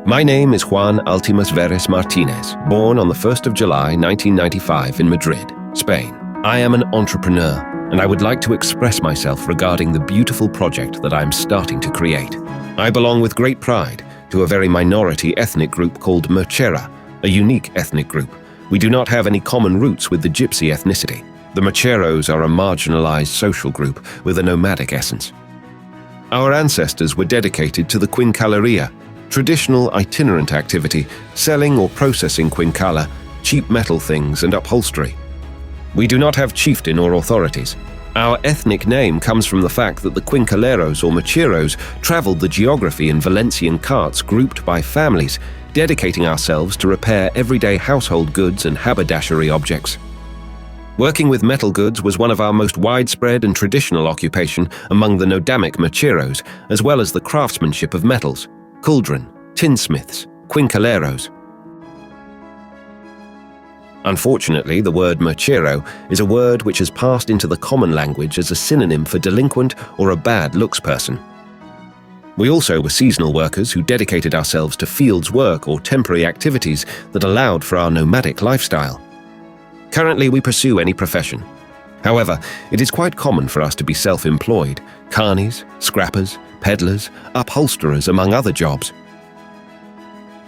My name is Juan Altimus Veres Martinez, born on the 1st of July 1995 in Madrid, Spain. I am an entrepreneur, and I would like to express myself regarding the beautiful project that I am starting to create. I belong with great pride to a very minority ethnic group called Mechera, a unique ethnic group. We do not have any common roots with the Gypsy ethnicity. The Mecheros are a marginalized social group with a nomadic essence. Our ancestors were dedicated to the quincalleria, traditional itinerant activity, selling or processing quincalla, cheap metal things and upholstery. We do not have chieftain or authorities. Our ethnic name comes from the fact that the quincalleros or mecheros traveled the geography in Valencian carts grouped by families, dedicating ourselves to repair everyday household goods and haberdashery objects. Working with metal goods was one of our most widespread and traditional occupation among the nodamic mecheros, as well as the craftsmanship of metals, cauldron, tinsmiths, quincalleros. Unfortunately, the word mechero is a word which has passed into the common language as a synonym for delinquent or a bad looks person. We also were seasonal workers who dedicated ourselves to fields work or temporary activities that allowed for our nomadic lifestyle. Currently, we pursue any profession. However, it is quite common for us to be self-employed, carnies, scrappers, peddlers, upholsterers, among other jobs.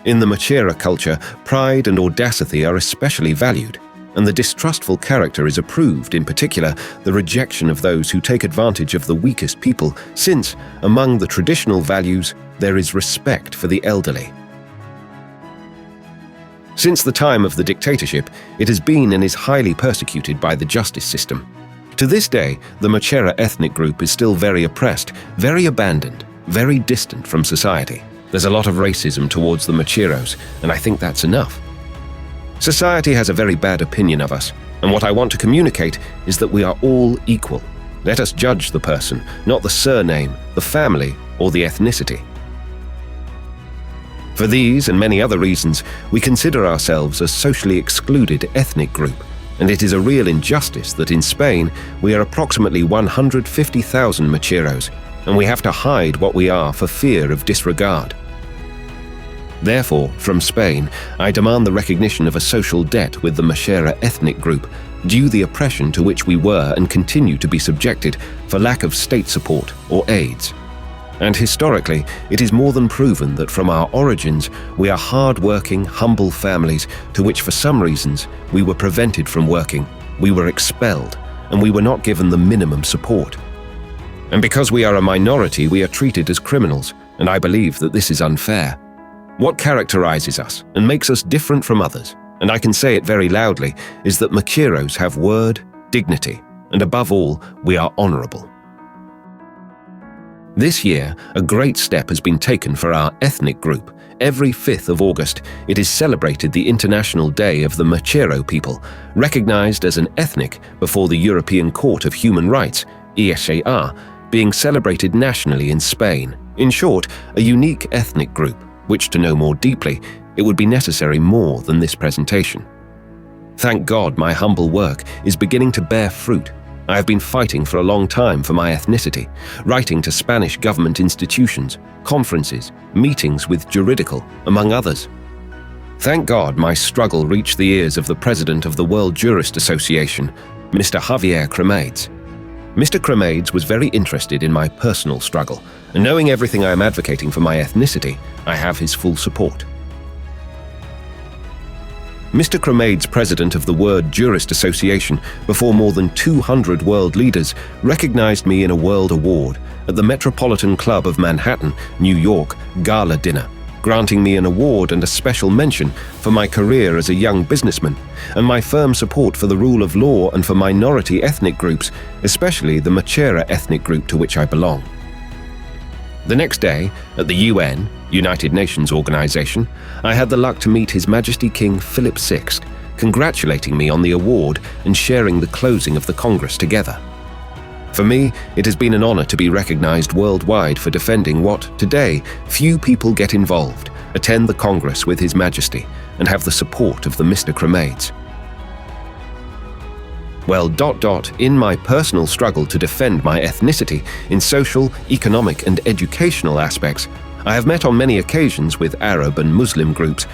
In the Mechera culture, pride and audacity are especially valued, and the distrustful character is approved, in particular, the rejection of those who take advantage of the weakest people, since, among the traditional values, there is respect for the elderly. Since the time of the dictatorship, it has been and is highly persecuted by the justice system. To this day, the Mechera ethnic group is still very oppressed, very abandoned, very distant from society. There's a lot of racism towards the Mecheros, and I think that's enough. Society has a very bad opinion of us, and what I want to communicate is that we are all equal. Let us judge the person, not the surname, the family, or the ethnicity. For these and many other reasons, we consider ourselves a socially excluded ethnic group, and it is a real injustice that in Spain we are approximately 150,000 Mecheros, and we have to hide what we are for fear of disregard. Therefore, from Spain, I demand the recognition of a social debt with the Mechera ethnic group, due the oppression to which we were and continue to be subjected for lack of state support or aids. And historically, it is more than proven that from our origins, we are hard-working, humble families to which for some reasons we were prevented from working, we were expelled, and we were not given the minimum support. And because we are a minority, we are treated as criminals, and I believe that this is unfair. What characterizes us and makes us different from others, and I can say it very loudly, is that Mecheros have word, dignity, and above all, we are honorable. This year, a great step has been taken for our ethnic group. Every 5th of August, it is celebrated the International Day of the Mechero people, recognized as an ethnic before the European Court of Human Rights, ESAR, being celebrated nationally in Spain. In short, a unique ethnic group, which to know more deeply, it would be necessary more than this presentation. Thank God my humble work is beginning to bear fruit. I have been fighting for a long time for my ethnicity, writing to Spanish government institutions, conferences, meetings with juridical, among others. Thank God my struggle reached the ears of the president of the World Jurist Association, Mr. Aidmer Cremades. Mr. Cremades was very interested in my personal struggle, and knowing everything I am advocating for my ethnicity, I have his full support. Mr. Cremades, president of the World Jurist Association, before more than 200 world leaders, recognized me in a world award at the Metropolitan Club of Manhattan, New York, gala dinner, granting me an award and a special mention for my career as a young businessman and my firm support for the rule of law and for minority ethnic groups, especially the Mechera ethnic group to which I belong. The next day, at the UN, United Nations Organization, I had the luck to meet His Majesty King Philip VI, congratulating me on the award and sharing the closing of the Congress together. For me, it has been an honor to be recognized worldwide for defending what, today, few people get involved, attend the Congress with His Majesty, and have the support of the Mr. Cremades. Well, in my personal struggle to defend my ethnicity in social, economic, and educational aspects, I have met on many occasions with Arab and Muslim groups,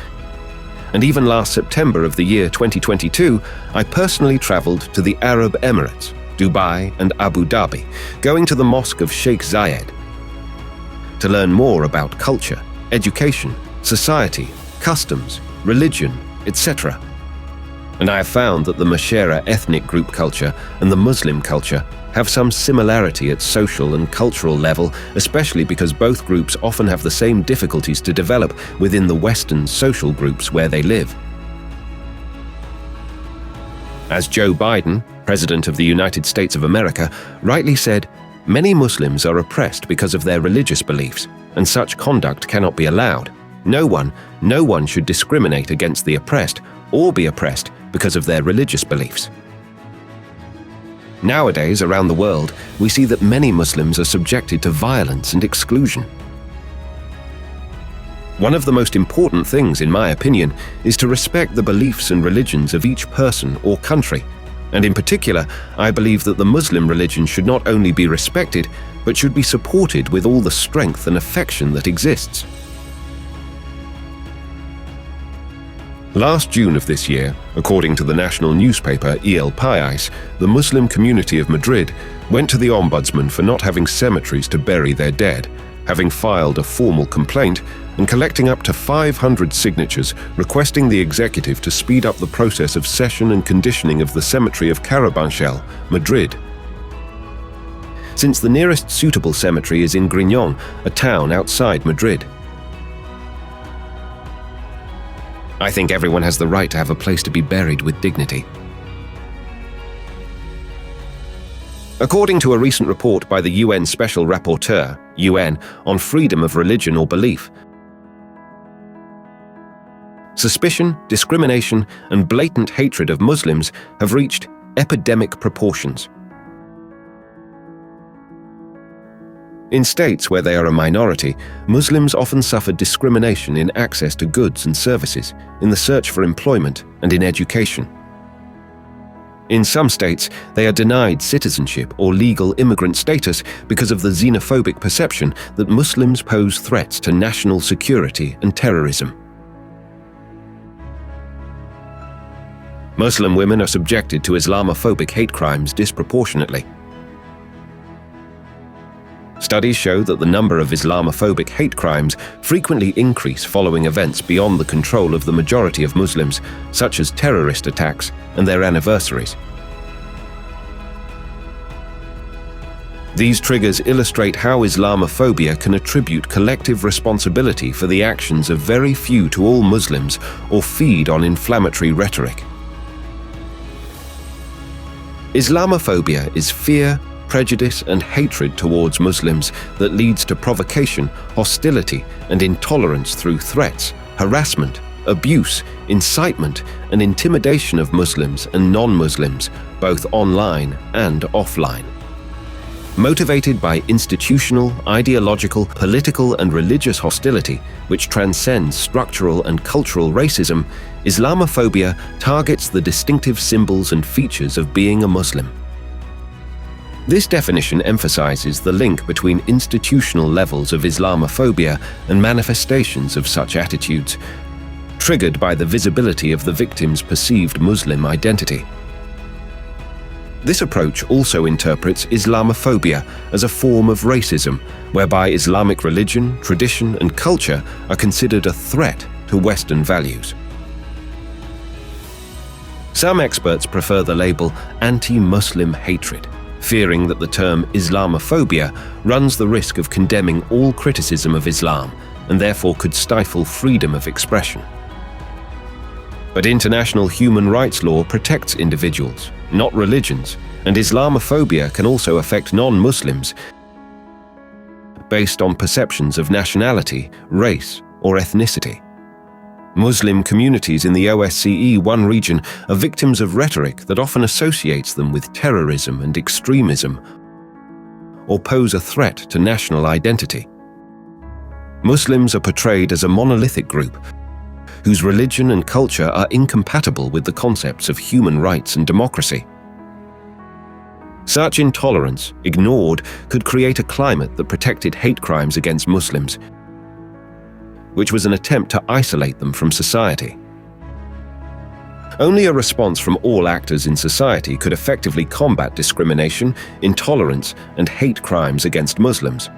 and even last September of the year 2022, I personally traveled to the Arab Emirates, Dubai and Abu Dhabi, going to the Mosque of Sheikh Zayed to learn more about culture, education, society, customs, religion, etc. And I have found that the Mashera ethnic group culture and the Muslim culture have some similarity at social and cultural level, especially because both groups often have the same difficulties to develop within the Western social groups where they live. As Joe Biden, President of the United States of America, rightly said, many Muslims are oppressed because of their religious beliefs, and such conduct cannot be allowed. No one should discriminate against the oppressed or be oppressed because of their religious beliefs. Nowadays, around the world, we see that many Muslims are subjected to violence and exclusion. One of the most important things, in my opinion, is to respect the beliefs and religions of each person or country. And in particular, I believe that the Muslim religion should not only be respected, but should be supported with all the strength and affection that exists. Last June of this year, according to the national newspaper El País, the Muslim community of Madrid went to the Ombudsman for not having cemeteries to bury their dead, having filed a formal complaint and collecting up to 500 signatures requesting the executive to speed up the process of cession and conditioning of the cemetery of Carabanchel, Madrid. Since the nearest suitable cemetery is in Griñón, a town outside Madrid. I think everyone has the right to have a place to be buried with dignity. According to a recent report by the UN Special Rapporteur, UN, on freedom of religion or belief, suspicion, discrimination, and blatant hatred of Muslims have reached epidemic proportions. In states where they are a minority, Muslims often suffer discrimination in access to goods and services, in the search for employment, and in education. In some states, they are denied citizenship or legal immigrant status because of the xenophobic perception that Muslims pose threats to national security and terrorism. Muslim women are subjected to Islamophobic hate crimes disproportionately. Studies show that the number of Islamophobic hate crimes frequently increase following events beyond the control of the majority of Muslims, such as terrorist attacks and their anniversaries. These triggers illustrate how Islamophobia can attribute collective responsibility for the actions of very few to all Muslims or feed on inflammatory rhetoric. Islamophobia is fear, prejudice, and hatred towards Muslims that leads to provocation, hostility, and intolerance through threats, harassment, abuse, incitement, and intimidation of Muslims and non-Muslims, both online and offline. Motivated by institutional, ideological, political, and religious hostility, which transcends structural and cultural racism, Islamophobia targets the distinctive symbols and features of being a Muslim. This definition emphasizes the link between institutional levels of Islamophobia and manifestations of such attitudes, triggered by the visibility of the victim's perceived Muslim identity. This approach also interprets Islamophobia as a form of racism, whereby Islamic religion, tradition, and culture are considered a threat to Western values. Some experts prefer the label anti-Muslim hatred, fearing that the term Islamophobia runs the risk of condemning all criticism of Islam and therefore could stifle freedom of expression. But international human rights law protects individuals, not religions, and Islamophobia can also affect non-Muslims based on perceptions of nationality, race, or ethnicity. Muslim communities in the OSCE I region are victims of rhetoric that often associates them with terrorism and extremism, or pose a threat to national identity. Muslims are portrayed as a monolithic group whose religion and culture are incompatible with the concepts of human rights and democracy. Such intolerance, ignored, could create a climate that protected hate crimes against Muslims, which was an attempt to isolate them from society. Only a response from all actors in society could effectively combat discrimination, intolerance, and hate crimes against Muslims.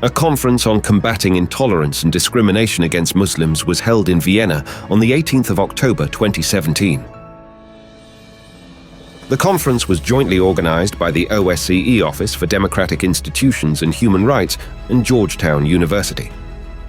A conference on combating intolerance and discrimination against Muslims was held in Vienna on the 18th of October 2017. The conference was jointly organized by the OSCE Office for Democratic Institutions and Human Rights and Georgetown University.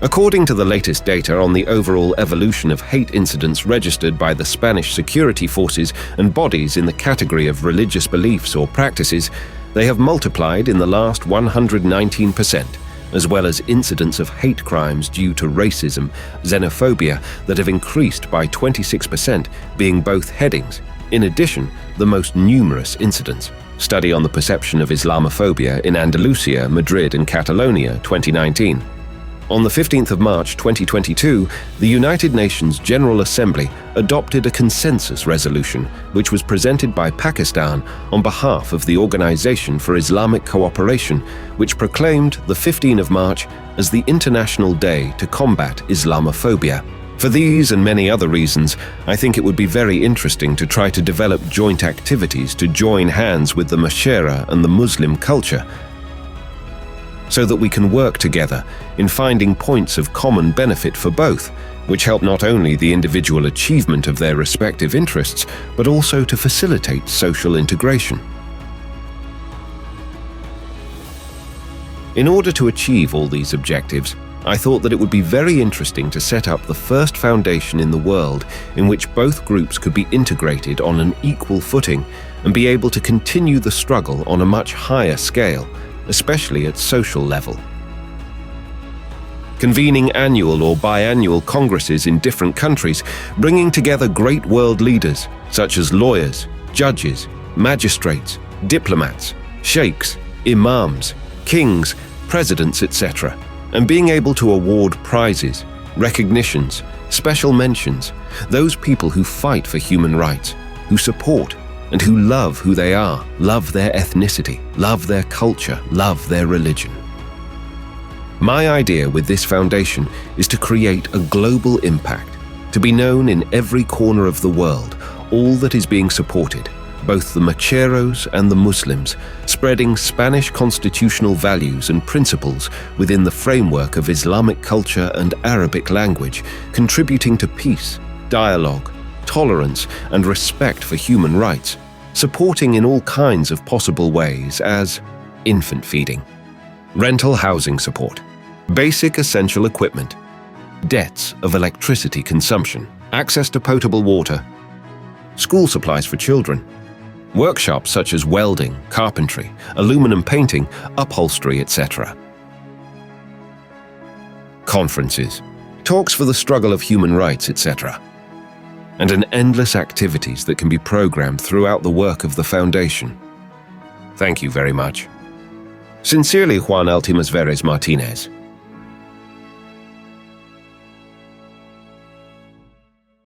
According to the latest data on the overall evolution of hate incidents registered by the Spanish security forces and bodies in the category of religious beliefs or practices, they have multiplied in the last 119%, as well as incidents of hate crimes due to racism, xenophobia that have increased by 26%, being both headings. In addition, the most numerous incidents. Study on the Perception of Islamophobia in Andalusia, Madrid and Catalonia, 2019. On the 15th of March 2022, the United Nations General Assembly adopted a consensus resolution which was presented by Pakistan on behalf of the Organization for Islamic Cooperation, which proclaimed the 15th of March as the International Day to Combat Islamophobia. For these and many other reasons, I think it would be very interesting to try to develop joint activities to join hands with the Mashera and the Muslim culture, so that we can work together in finding points of common benefit for both, which help not only the individual achievement of their respective interests, but also to facilitate social integration. In order to achieve all these objectives, I thought that it would be very interesting to set up the first foundation in the world in which both groups could be integrated on an equal footing and be able to continue the struggle on a much higher scale, especially at social level. Convening annual or biannual congresses in different countries, bringing together great world leaders such as lawyers, judges, magistrates, diplomats, sheikhs, imams, kings, presidents, etc., and being able to award prizes, recognitions, special mentions, those people who fight for human rights, who support and who love who they are, love their ethnicity, love their culture, love their religion. My idea with this foundation is to create a global impact, to be known in every corner of the world, all that is being supported, both the Macheros and the Muslims, spreading Spanish constitutional values and principles within the framework of Islamic culture and Arabic language, contributing to peace, dialogue, tolerance and respect for human rights, supporting in all kinds of possible ways as infant feeding, rental housing support, basic essential equipment, debts of electricity consumption, access to potable water, school supplies for children, workshops such as welding, carpentry, aluminum painting, upholstery, etc. Conferences, talks for the struggle of human rights, etc. And an endless activities that can be programmed throughout the work of the Foundation. Thank you very much. Sincerely, Juan Aidmer Association.